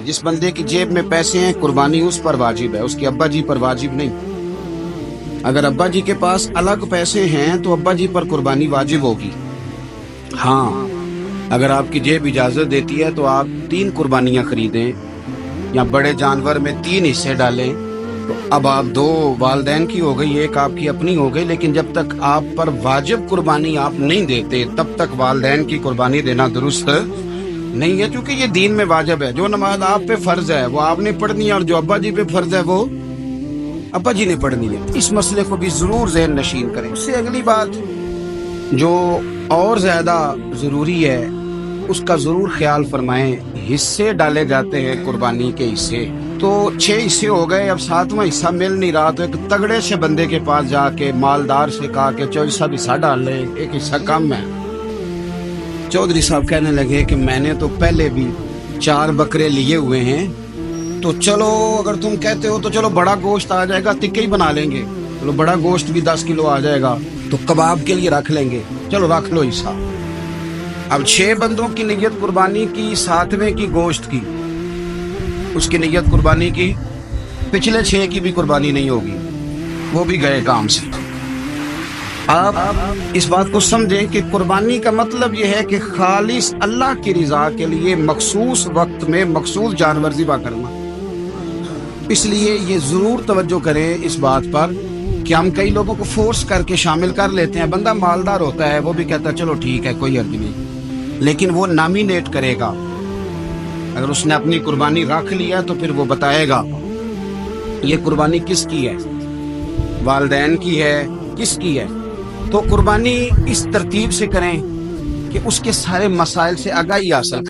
जिस बंदे की जेब में पैसे हैं कुर्बानी उस पर वाजिब है, उसके अब्बा जी पर वाजिब नहीं। अगर अब्बा जी के पास अलग पैसे हैं तो अब्बा जी पर कुर्बानी वाजिब होगी। हाँ, अगर आपकी जेब इजाजत देती है तो आप 3 कुर्बानियां खरीदें या बड़े जानवर में 3 हिस्से डालें। तो अब आप 2 वालदैन की हो गई, 1 आपकी अपनी हो गई, लेकिन जब तक आप पर वाजिब कुर्बानी आप नहीं देते तब तक वालदैन की कुर्बानी देना दुरुस्त नहीं है, क्योंकि ये दीन में वाजिब है। जो नमाज आप पे फर्ज है वो आपने पढ़नी है और जो अब्बा जी पे फर्ज है वो अब्बा जी ने पढ़नी है। इस मसले को भी जरूर ज़हन नशीन करें। उससे अगली बात जो और ज्यादा जरूरी है उसका जरूर ख्याल फरमाएं। हिस्से डाले जाते हैं कुर्बानी के हिस्से, तो 6 हिस्से हो गए, अब 7वां हिस्सा मिल नहीं रहा, तो एक तगड़े से बंदे के पास जाके मालदार से कहा कि चौधरी साहब हिस्सा डाल ले, एक हिस्सा कम है। चौधरी साहब कहने लगे कि मैंने तो पहले भी 4 बकरे लिए हुए हैं, तो चलो अगर तुम कहते हो तो चलो बड़ा गोश्त आ जाएगा, टिक्के ही बना लेंगे, चलो बड़ा गोश्त भी 10 किलो आ जाएगा तो कबाब के लिए रख लेंगे, चलो रख लो हिस्सा। अब 6 बंदों की नियत कुर्बानी की, 7वें की गोश्त की, उसकी नियत कुर्बानी की, पिछले 6 की भी कुर्बानी नहीं होगी, वो भी गए काम से। आप इस बात को समझें कि कुर्बानी का मतलब यह है कि खालिस अल्लाह की रज़ा के लिए मखसूस वक्त में मखसूस जानवर ज़िबा करना। इसलिए ये ज़रूर तवज्जो करें इस बात पर कि हम कई लोगों को फोर्स करके शामिल कर लेते हैं। बंदा मालदार होता है, वो भी कहता है चलो ठीक है कोई अर्ज नहीं, लेकिन वो नॉमिनेट करेगा। अगर उसने अपनी कुर्बानी रख लिया तो फिर वो बताएगा ये कुर्बानी किसकी है, वालदैन की है, किसकी है। तो कुर्बानी इस तरतीब से करें कि उसके सारे मसाइल से आगाही हासिल